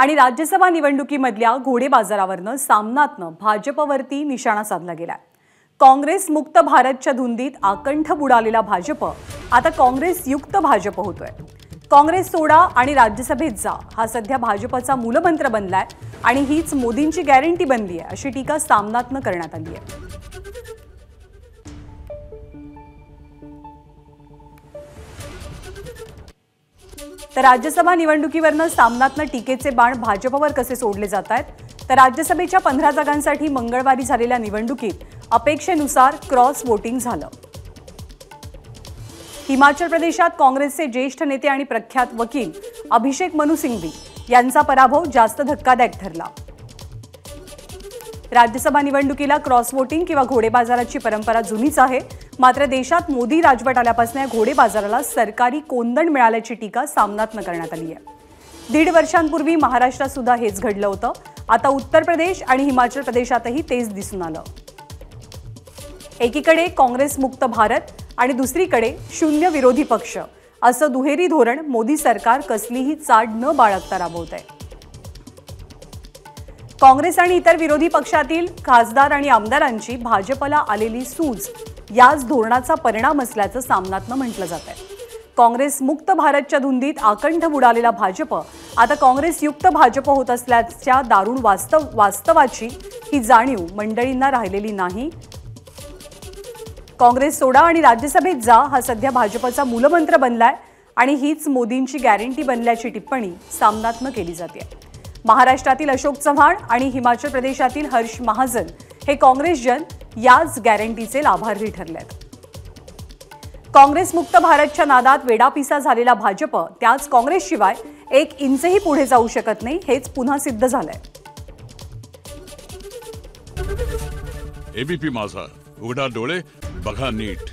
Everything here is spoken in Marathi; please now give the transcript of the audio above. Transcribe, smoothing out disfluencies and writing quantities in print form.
आणि राज्यसभा निवडणुकीमधल्या घोडेबाजारावरनं सामनातनं भाजपवरती निशाणा साधला गेला। काँग्रेस मुक्त भारतच्या धुंदीत आकंठ बुडालेला भाजप आता काँग्रेस युक्त भाजप होतोय। काँग्रेस सोडा आणि राज्यसभेत जा हा सध्या भाजपचा मूलमंत्र बनलाय आणि हीच मोदींची गॅरंटी बनली आहे अशी टीका सामनातनं करण्यात आली आहे। तर राज्यसभा निवडणुकीवरनं सामनातनं टीकेचे बाण भाजपवर कसे सोडले जात आहेत तर राज्यसभेच्या 15 जागांसाठी मंगळवारी झालेल्या निवडणुकीत अपेक्षेनुसार क्रॉस वोटिंग झालं। हिमाचल प्रदेशात काँग्रेसचे ज्येष्ठ नेते आणि प्रख्यात वकील अभिषेक मनु सिंघवी यांचा पराभव जास्त धक्कादायक ठरला। राज्यसभा निवडणुकीला क्रॉस वोटिंग किंवा घोडेबाजाराची परंपरा जुनीच आहे, मात्र देशात मोदी राजवट आल्यापासून या घोडेबाजाराला सरकारी कोंदण मिळाल्याची टीका सामनातनं करण्यात आली आहे। 1.5 वर्षांपूर्वी महाराष्ट्रात सुद्धा हेच घडलं होतं। आता उत्तर प्रदेश आणि हिमाचल प्रदेशातही तेच दिसून आलं। एकीकडे काँग्रेस मुक्त भारत आणि दुसरीकडे शून्य विरोधी पक्ष असं दुहेरी धोरण मोदी सरकार कसलीही चाड न बाळगता राबवत आहे। काँग्रेस आणि इतर विरोधी पक्षातील खासदार आणि आमदारांची भाजपला आलेली सूज याच धोरणाचा परिणाम असल्याचं सामनातनं म्हटलं जात आहे। काँग्रेस मुक्त भारतच्या धुंदीत आकंठ बुडालेला भाजप आता काँग्रेस युक्त भाजप होत असल्याच्या दारुण वास्तवाची ही जाणीव मंडळींना राहिलेली नाही। काँग्रेस सोडा आणि राज्यसभेत जा हा सध्या भाजपचा मूलमंत्र बनलाय आणि हीच मोदींची गॅरंटी बनल्याची टिप्पणी सामनातनं केली जाते। महाराष्ट्रातील अशोक चव्हाण आणि हिमाचल प्रदेशातील हर्ष महाजन हे काँग्रेसजन याच गॅरंटीचे लाभार्थी ठरलेत। काँग्रेस मुक्त भारतच्या नादात वेडापिसा झालेला भाजप त्याच काँग्रेसशिवाय 1 इंचही पुढे जाऊ शकत नाही हेच पुन्हा सिद्ध झालंय। एबीपी माझा, उघडा डोळे बघा नीट।